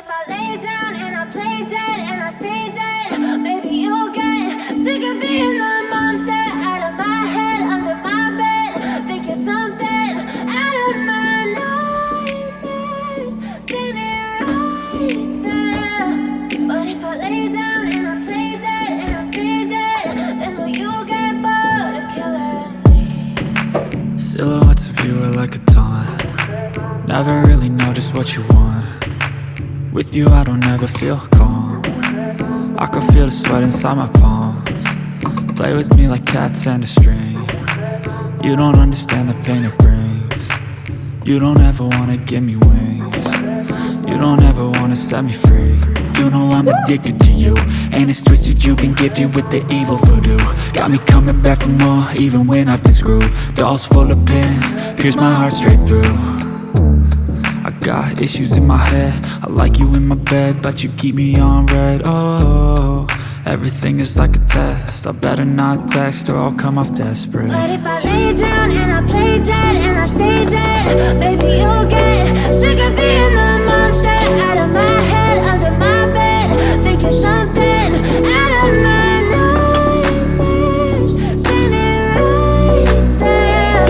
if I lay down and I play dead and I stay dead, maybe you'll get sick of being the monster out of my head, under my bed. Think you're something out of my nightmares, standing right there. But if I lay down and I play dead and I stay dead, then will you get bored of killing me? Silhouettes of you are like a taunt. Never really know just what you want. With you I don't ever feel calm. I can feel the sweat inside my palms. Play with me like cats and a string. You don't understand the pain it brings. You don't ever wanna give me wings. You don't ever wanna set me free. You know I'm addicted to you, and it's twisted, you've been gifted with the evil voodoo. Got me coming back for more, even when I've been screwed. Dolls full of pins, pierce my heart straight through. I got issues in my head, I like you in my bed, but you keep me on red. Oh, everything is like a test, I better not text or I'll come off desperate. But if I lay down and I play dead and I stay dead, baby you'll get sick of being the monster out of my head, under my bed. Think you're something out of my nightmares, standing right there.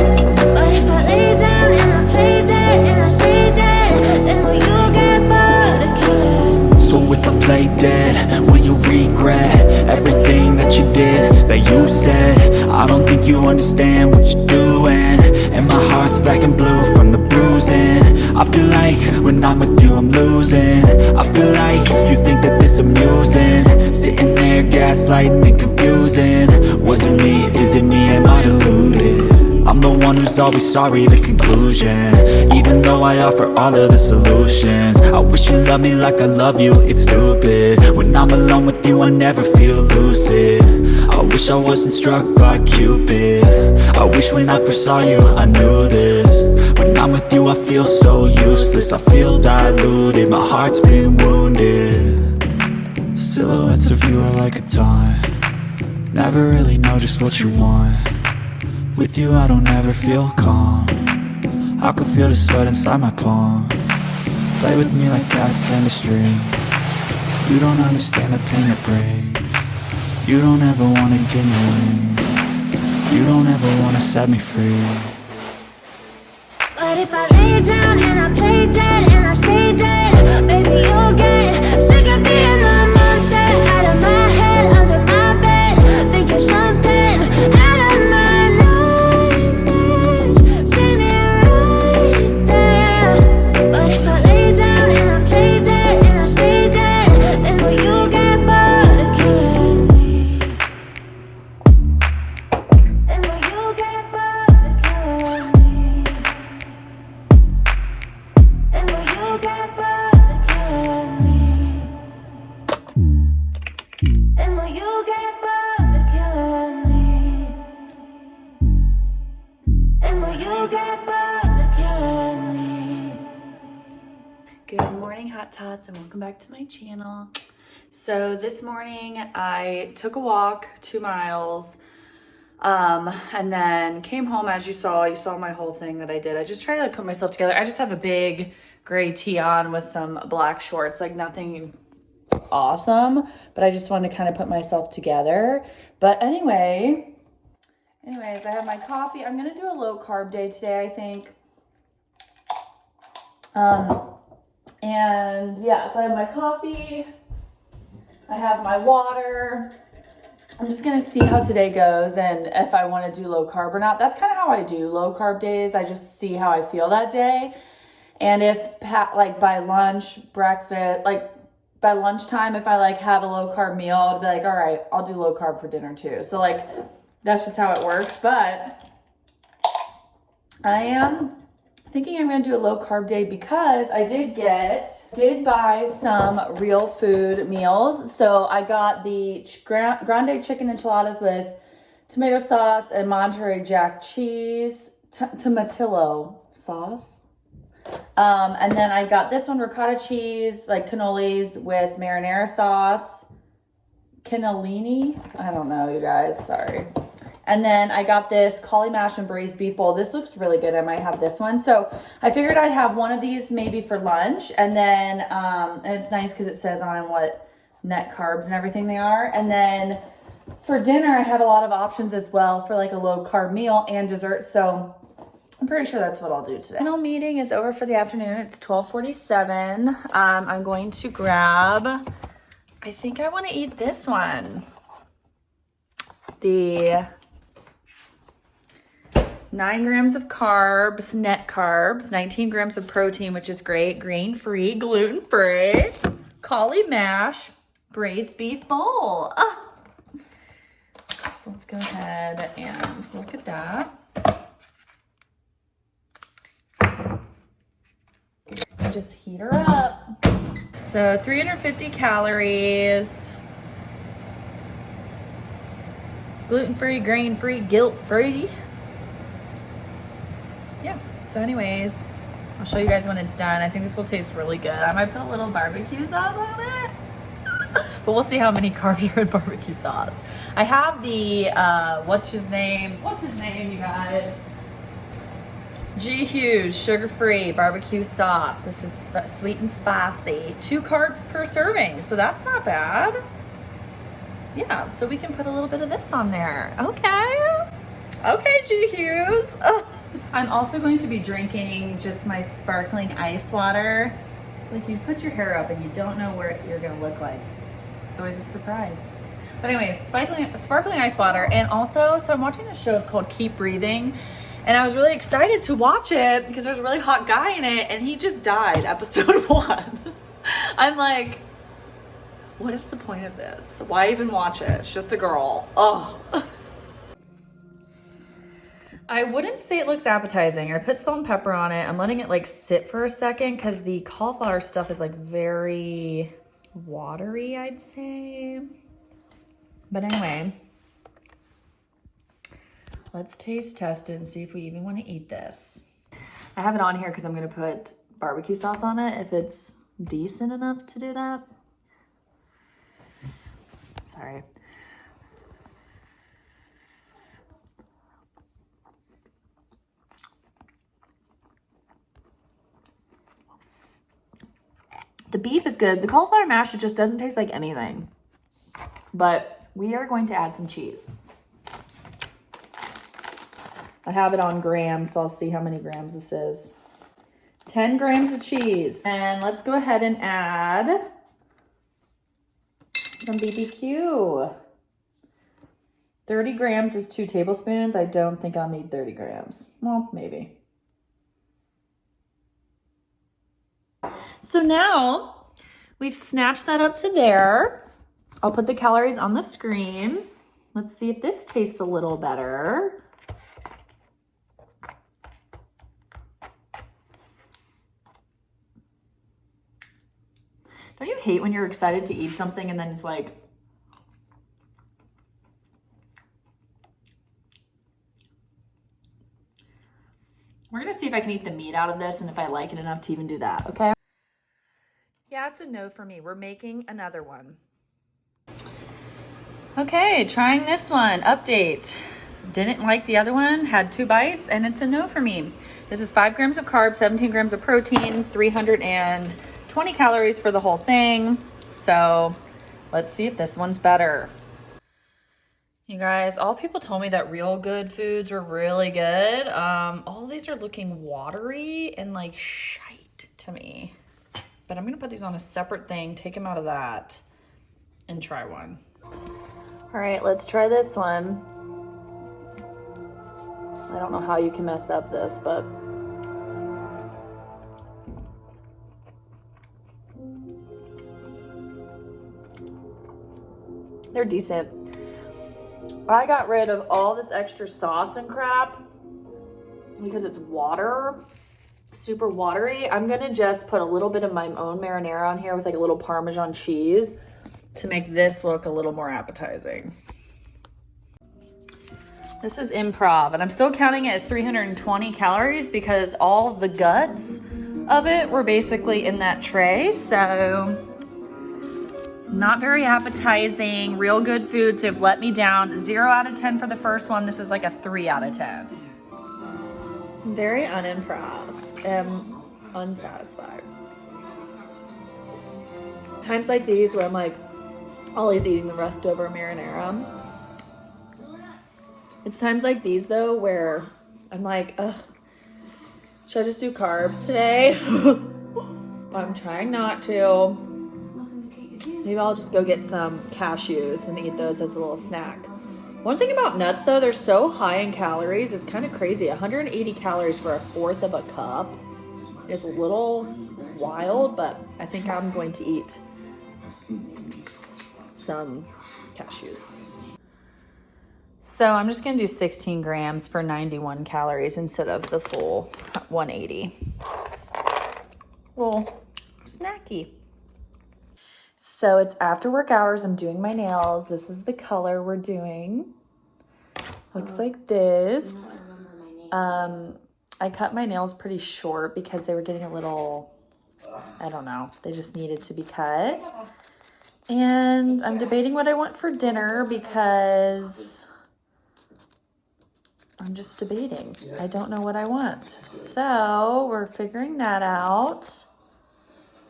But if I lay down and I play dead and I stay dead, then will you get bored of killing me? So if I play dead, will you regret everything that you did, that you said? I don't think you understand what you're doing, and my heart's black and blue from the bruising. I feel like when I'm with you I'm losing. I feel like you think that this amusing, sitting there gaslighting and confusing. Was it me? Is it me? Am I deluded? I'm the one who's always sorry, the conclusion, even though I offer all of the solutions. I wish you loved me like I love you, it's stupid. When I'm alone with you I never feel lucid. I wish I wasn't struck by Cupid. I wish when I first saw you I knew this. When I'm with you I feel so useless, I feel diluted, my heart's been wounded. Silhouettes of you are like a taunt. Never really know just what you want. With you I don't ever feel calm. I can feel the sweat inside my palm. Play with me like cats and a string. You don't understand the pain it brings. You don't ever wanna give me wings. You don't ever wanna set me free. But if I lay down and I play dead and I stay dead, baby you'll get sick of being the monster out of my head, under my bed. Think you're something out of my nightmares, standing right there. But if I lay down and I play dead and I stay dead, then will you get bored of killing me? Then will you get bored of killing me? And will you get bored of killing me? And will you get bored of killing me? And will you get bored of killing me? Good morning, Hot Tots, and welcome back to my channel. So this morning I took a walk 2 miles and then came home. As you saw my whole thing that I did. I just tried to like put myself together. I just have a big gray tee on with some black shorts, like nothing awesome, but I just wanted to kind of put myself together. But anyways, I have my coffee. I'm gonna do a low carb day today, I think. And yeah, so I have my coffee, I have my water. I'm just gonna see how today goes and if I want to do low carb or not. That's kind of how I do low carb days. I just see how I feel that day. And if like by lunch, breakfast, like by lunchtime, if I like have a low carb meal, I'll be like, all right, I'll do low carb for dinner too. So like, that's just how it works. But I am thinking I'm gonna do a low carb day because I did buy some real food meals. So I got the grande chicken enchiladas with tomato sauce and Monterey Jack cheese, tomatillo sauce. And then I got this one, ricotta cheese, like cannolis with marinara sauce, cannellini. I don't know, you guys, sorry. And then I got this cauli mash and braised beef bowl. This looks really good. I might have this one. So I figured I'd have one of these maybe for lunch. And then, and it's nice because it says on what net carbs and everything they are. And then for dinner, I have a lot of options as well for like a low carb meal and dessert. So I'm pretty sure that's what I'll do today. Final meeting is over for the afternoon. It's 12:47. I'm going to grab, I think I want to eat this one. The 9 grams of carbs, net carbs, 19 grams of protein, which is great, grain-free, gluten-free, cauli mash, braised beef bowl. Ah. So let's go ahead and look at that. And just heat her up. So 350 calories, gluten-free, grain-free, guilt-free. Yeah, so anyways, I'll show you guys when it's done. I think this will taste really good. I might put a little barbecue sauce on it, but we'll see how many carbs are in barbecue sauce. I have the, what's his name, you guys? G. Hughes sugar-free barbecue sauce. This is sweet and spicy. 2 carbs per serving, so that's not bad. Yeah, so we can put a little bit of this on there. Okay, G. Hughes. I'm also going to be drinking just my sparkling ice water. It's like you put your hair up and you don't know where you're gonna look like. It's always a surprise. But anyways, sparkling ice water. And also, so I'm watching this show, it's called Keep Breathing. And I was really excited to watch it because there's a really hot guy in it and he just died, episode 1. I'm like, what is the point of this? Why even watch it? It's just a girl. Oh. I wouldn't say it looks appetizing. I put salt and pepper on it. I'm letting it like sit for a second because the cauliflower stuff is like very watery, I'd say. But anyway, let's taste test it and see if we even want to eat this. I have it on here because I'm going to put barbecue sauce on it if it's decent enough to do that. Sorry. The beef is good. The cauliflower mash, it just doesn't taste like anything. But we are going to add some cheese. I have it on grams, so I'll see how many grams this is. 10 grams of cheese. And let's go ahead and add some BBQ. 30 grams is 2 tablespoons. I don't think I'll need 30 grams. Well, maybe. So now we've snatched that up to there. I'll put the calories on the screen. Let's see if this tastes a little better. Don't you hate when you're excited to eat something and then it's like, we're gonna see if I can eat the meat out of this and if I like it enough to even do that, okay? Yeah, it's a no for me. We're making another one. Okay, trying this one. Update. Didn't like the other one, had 2 bites, and it's a no for me. This is 5 grams of carbs, 17 grams of protein, 320 calories for the whole thing. So let's see if this one's better. You guys, all people told me that Real Good foods were really good. All these are looking watery and like shite to me. But I'm gonna put these on a separate thing, take them out of that, and try one. All right, let's try this one. I don't know how you can mess up this, but they're decent. I got rid of all this extra sauce and crap because it's water, super watery. I'm gonna just put a little bit of my own marinara on here with like a little Parmesan cheese to make this look a little more appetizing. This is improv, and I'm still counting it as 320 calories because all the guts of it were basically in that tray. So Not very appetizing, real good food, so have let me down. 0 out of 10 for the first one. This is like a 3 out of 10. I'm very unimpressed and unsatisfied. Times like these where I'm like always eating the leftover marinara. It's times like these though where I'm like, ugh, should I just do carbs today? But I'm trying not to. Maybe I'll just go get some cashews and eat those as a little snack. One thing about nuts though, they're so high in calories. It's kind of crazy. 180 calories for a fourth of a cup is a little wild, but I think I'm going to eat some cashews. So I'm just gonna do 16 grams for 91 calories instead of the full 180. Well, snacky. So it's after work hours. I'm doing my nails. This is the color we're doing. Looks like this. I cut my nails pretty short because they were getting a little, I don't know, they just needed to be cut. And I'm debating what I want for dinner because I'm just debating. I don't know what I want. So we're figuring that out.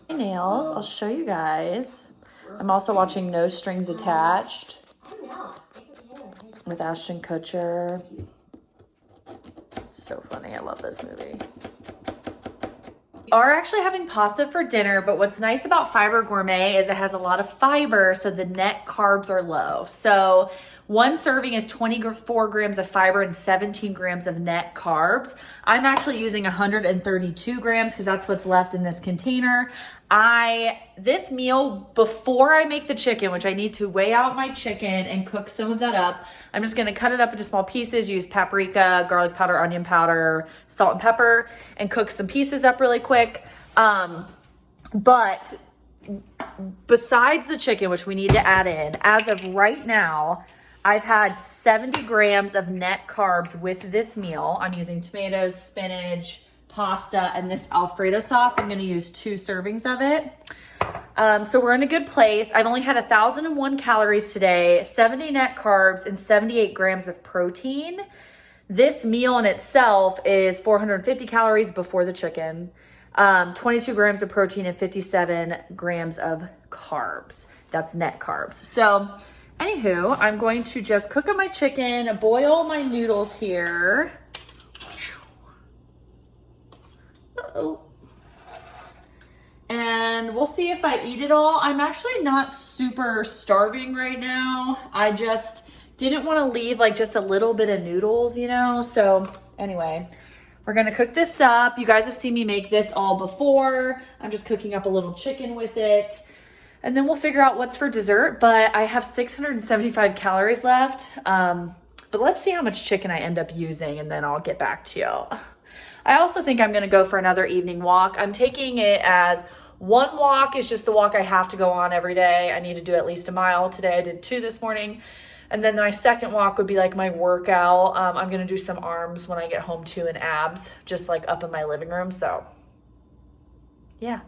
My nails, I'll show you guys. I'm also watching No Strings Attached with Ashton Kutcher. It's so funny. I love this movie. We are actually having pasta for dinner, but what's nice about Fiber Gourmet is it has a lot of fiber, so the net carbs are low. So one serving is 24 grams of fiber and 17 grams of net carbs. I'm actually using 132 grams because that's what's left in this container. This meal, before I make the chicken, which I need to weigh out my chicken and cook some of that up, I'm just gonna cut it up into small pieces, use paprika, garlic powder, onion powder, salt and pepper, and cook some pieces up really quick. But besides the chicken, which we need to add in, as of right now, I've had 70 grams of net carbs with this meal. I'm using tomatoes, spinach, pasta, and this Alfredo sauce. I'm going to use 2 servings of it. So we're in a good place. I've only had 1,001 calories today, 70 net carbs, and 78 grams of protein. This meal in itself is 450 calories before the chicken, 22 grams of protein, and 57 grams of carbs. That's net carbs. So anywho, I'm going to just cook up my chicken, boil my noodles here. Uh-oh. And we'll see if I eat it all. I'm actually not super starving right now. I just didn't want to leave like just a little bit of noodles, you know? So anyway, we're gonna cook this up. You guys have seen me make this all before. I'm just cooking up a little chicken with it. And then we'll figure out what's for dessert, but I have 675 calories left. But let's see how much chicken I end up using and then I'll get back to you. I also think I'm gonna go for another evening walk. I'm taking it as one walk is just the walk I have to go on every day. I need to do at least a mile. Today I did 2 this morning. And then my second walk would be like my workout. I'm gonna do some arms when I get home too and abs, just like up in my living room. So yeah,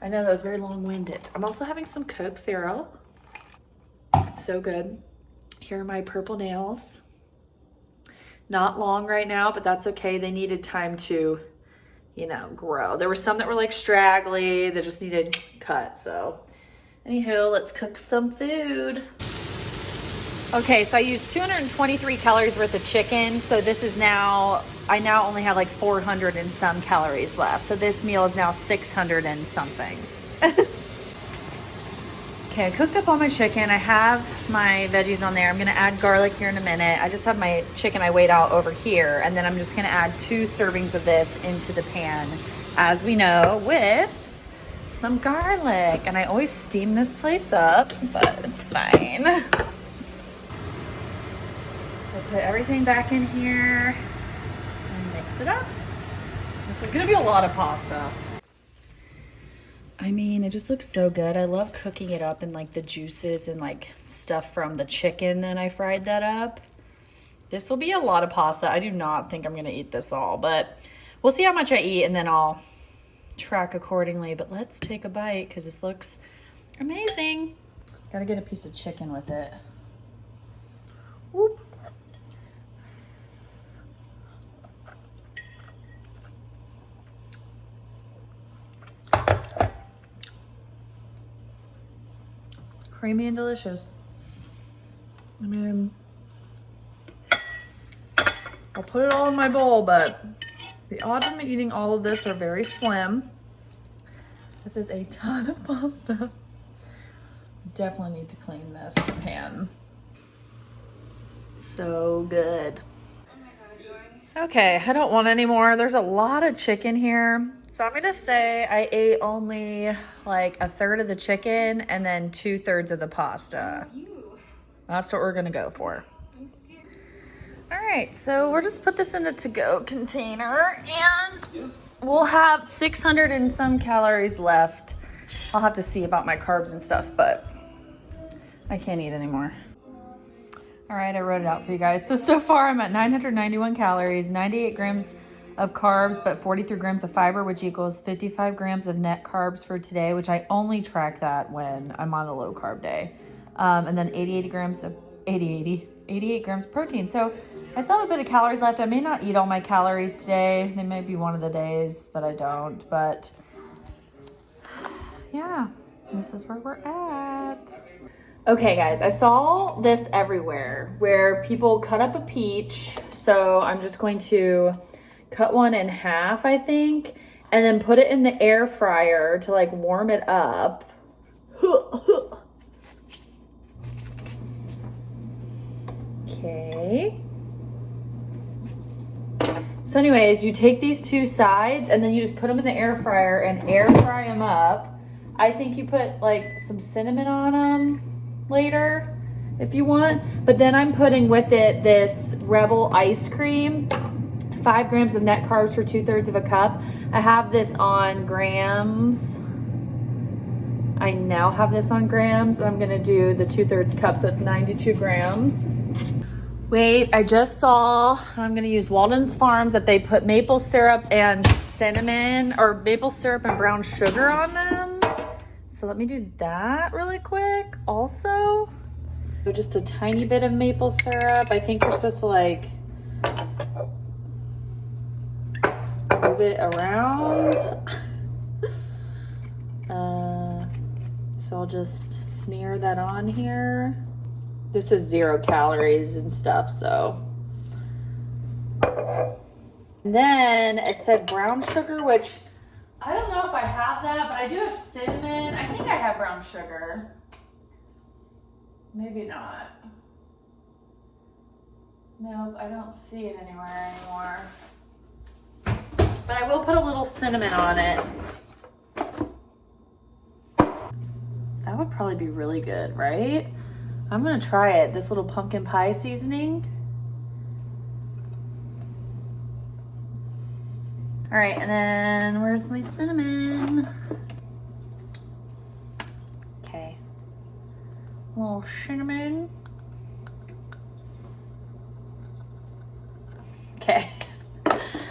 I know that was very long-winded. I'm also having some Coke Zero. It's so good. Here are my purple nails. Not long right now, but that's okay. They needed time to, you know, grow. There were some that were like straggly that just needed cut. So anywho, let's cook some food. Okay, so I used 223 calories worth of chicken. So this is now, I now only have like 400 and some calories left. So this meal is now 600 and something. Okay, I cooked up all my chicken. I have my veggies on there. I'm gonna add garlic here in a minute. I just have my chicken I weighed out over here, and then I'm just gonna add 2 servings of this into the pan, as we know, with some garlic. And I always steam this place up, but it's fine. So put everything back in here and mix it up. This is gonna be a lot of pasta. I mean, it just looks so good. I love cooking it up in like the juices and like stuff from the chicken that I fried that up. This will be a lot of pasta. I do not think I'm gonna eat this all, but we'll see how much I eat and then I'll track accordingly. But let's take a bite because this looks Amazing. Gotta get a piece of chicken with it. Whoop. Creamy and delicious. I mean, I'll put it all in my bowl, but the odds of me eating all of this are very slim. This is a ton of pasta. Definitely need to clean this pan. So good. Okay, I don't want any more. There's a lot of chicken here. So I'm gonna say I ate only like a third of the chicken and then 2/3 of the pasta. That's what we're gonna go for. All right, so we'll just put this in a to-go container and we'll have 600 and some calories left. I'll have to see about my carbs and stuff, but I can't eat anymore. All right, I wrote it out for you guys. So far I'm at 991 calories, 98 grams of carbs, but 43 grams of fiber, which equals 55 grams of net carbs for today, which I only track that when I'm on a low carb day. And then 88 grams of 88 grams of protein. So I still have a bit of calories left. I may not eat all my calories today. They might be one of the days that I don't, but yeah, this is where we're at. Okay guys, I saw this everywhere where people cut up a peach. So I'm just going to cut one in half, I think, and then put it in the air fryer to like warm it up. Okay. So anyways, you take these two sides and then you just put them in the air fryer and air fry them up. I think you put like some cinnamon on them later if you want. But then I'm putting with it this Rebel ice cream. 5 grams of net carbs for 2/3 of a cup. I have this on grams. I now have this on grams, and I'm gonna do the 2/3 cup, so it's 92 grams. Wait, I just saw, I'm gonna use Walden's Farms, that they put maple syrup and cinnamon, or maple syrup and brown sugar on them. So let me do that really quick also. So just a tiny bit of maple syrup. I think you're supposed to like move it around. So I'll just smear that on here. This is 0 calories and stuff, so. And then it said brown sugar, which I don't know if I have that, but I do have cinnamon. I think I have brown sugar. Maybe not. Nope, I don't see it anywhere anymore. But I will put a little cinnamon on it. That would probably be really good, right? I'm gonna try it, this little pumpkin pie seasoning. All right, and then where's my cinnamon? Okay, a little cinnamon. Okay.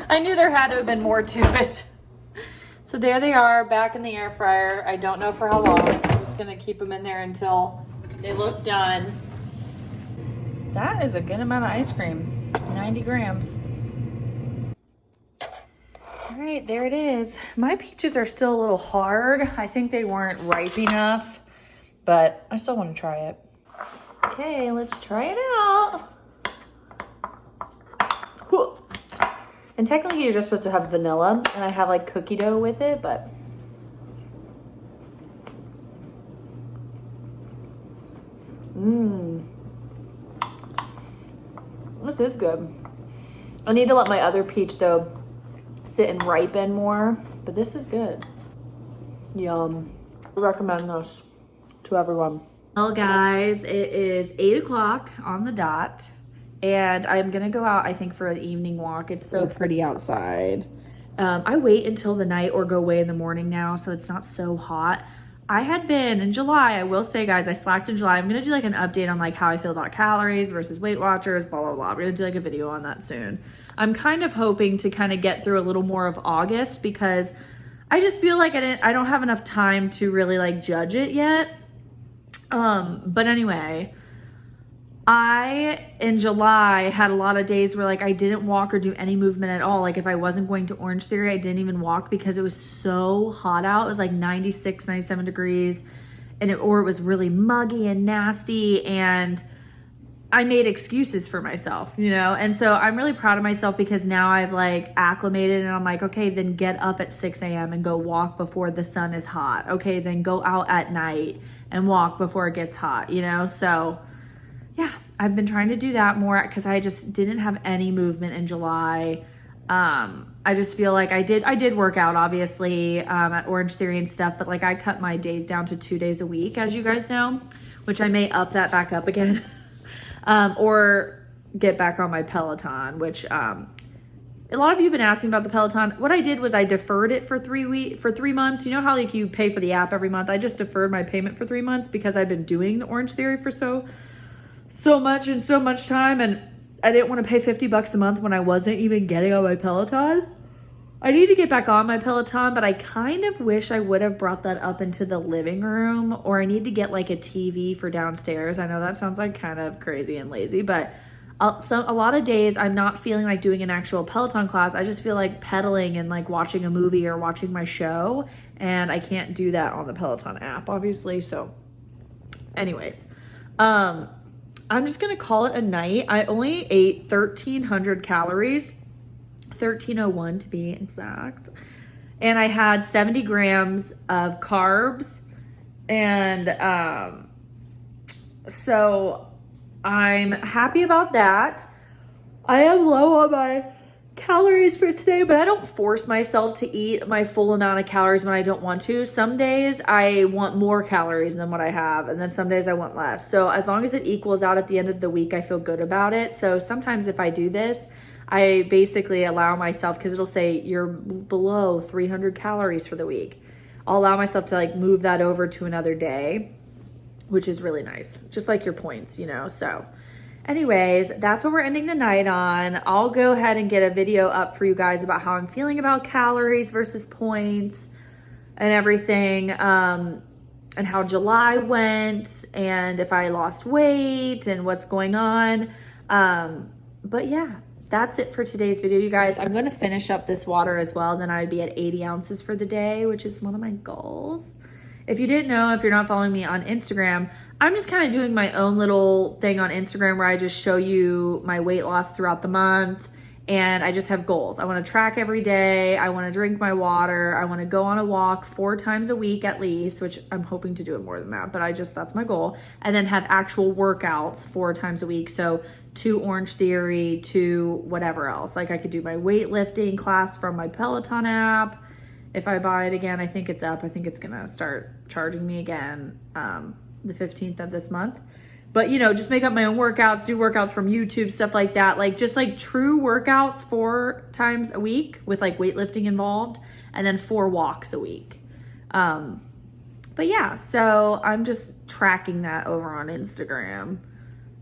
I knew there had to have been more to it. So there they are, back in the air fryer. I don't know for how long. I'm just gonna keep them in there until they look done. That is a good amount of ice cream, 90 grams. All right, there it is. My peaches are still a little hard. I think they weren't ripe enough, but I still wanna try it. Okay, let's try it out. And technically you're just supposed to have vanilla, and I have like cookie dough with it, but. This is good. I need to let my other peach though sit and ripen more, but this is good. Yum. I recommend this to everyone. Well guys, it is 8 o'clock on the dot. And I'm gonna go out, I think, for an evening walk. It's so pretty outside. I wait until the night or go away in the morning now, so it's not so hot. I had been in July, I will say guys, I slacked in July. I'm gonna do like an update on like how I feel about calories versus Weight Watchers, blah, blah, blah. I'm gonna do like a video on that soon. I'm kind of hoping to kind of get through a little more of August because I just feel like I don't have enough time to really like judge it yet. But anyway, in July had a lot of days where like I didn't walk or do any movement at all. Like if I wasn't going to Orange Theory, I didn't even walk because it was so hot out. It was like 96, 97 degrees or it was really muggy and nasty, and I made excuses for myself, you know? And so I'm really proud of myself because now I've like acclimated and I'm like, okay, then get up at 6 a.m. and go walk before the sun is hot. Okay, then go out at night and walk before it gets hot, you know? So yeah, I've been trying to do that more because I just didn't have any movement in July. I just feel like I did work out obviously at Orange Theory and stuff, but like I cut my days down to 2 days a week, as you guys know, which I may up that back up again. Or get back on my Peloton, which a lot of you have been asking about the Peloton. What I did was I deferred it for 3 months. You know how like you pay for the app every month? I just deferred my payment for 3 months because I've been doing the Orange Theory for so much time, and I didn't want to pay $50 a month when I wasn't even getting on my Peloton. I need to get back on my Peloton, but I kind of wish I would have brought that up into the living room, or I need to get like a TV for downstairs. I know that sounds like kind of crazy and lazy, but a lot of days I'm not feeling like doing an actual Peloton class. I just feel like pedaling and like watching a movie or watching my show, and I can't do that on the Peloton app, obviously. So anyways, I'm just gonna call it a night. I only ate 1,300 calories, 1,301 to be exact. And I had 70 grams of carbs. And so I'm happy about that. I am low on my calories for today, but I don't force myself to eat my full amount of calories when I don't want to. Some days I want more calories than what I have, and then some days I want less. So as long as it equals out at the end of the week, I feel good about it. So sometimes if I do this, I basically allow myself, because it'll say you're below 300 calories for the week. I'll allow myself to like move that over to another day, which is really nice. Just like your points, you know? So anyways, that's what we're ending the night on. I'll go ahead and get a video up for you guys about how I'm feeling about calories versus points and everything, and how July went, and if I lost weight and what's going on. But yeah, that's it for today's video, you guys. I'm going to finish up this water as well. Then I'd be at 80 ounces for the day, which is one of my goals. If you didn't know, if you're not following me on Instagram, I'm just kind of doing my own little thing on Instagram where I just show you my weight loss throughout the month, and I just have goals. I want to track every day. I want to drink my water. I want to go on a walk 4 times a week at least, which I'm hoping to do it more than that, but that's my goal. And then have actual workouts 4 times a week. So 2 Orange Theory, 2 whatever else. Like I could do my weightlifting class from my Peloton app. If I buy it again, I think it's up. I think it's gonna start charging me again the 15th of this month. But you know, just make up my own workouts, do workouts from YouTube, stuff like that. Like just like true workouts 4 times a week with like weightlifting involved, and then 4 walks a week. But yeah, so I'm just tracking that over on Instagram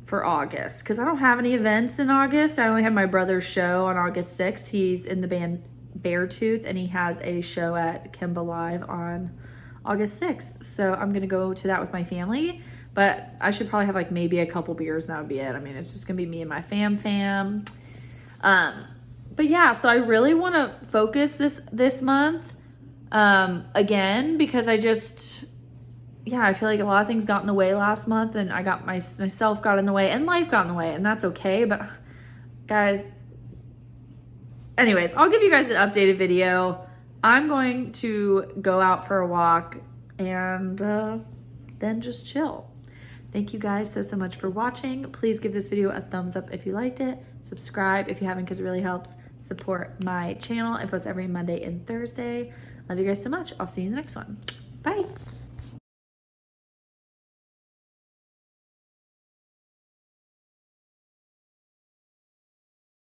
for August, because I don't have any events in August. I only have my brother's show on August 6th. He's in the band Beartooth, and he has a show at Kimba Live on August 6th. So I'm gonna go to that with my family, but I should probably have like maybe a couple beers and that would be it. I mean, it's just gonna be me and my fam. But yeah, so I really want to focus this month again, because I feel like a lot of things got in the way last month, and I got myself got in the way, and life got in the way, and that's okay. But guys, anyways, I'll give you guys an updated video. I'm going to go out for a walk and then just chill. Thank you guys so much for watching. Please give this video a thumbs up if you liked it. Subscribe if you haven't, because it really helps support my channel. I post every Monday and Thursday. Love you guys so much. I'll see you in the next one. Bye.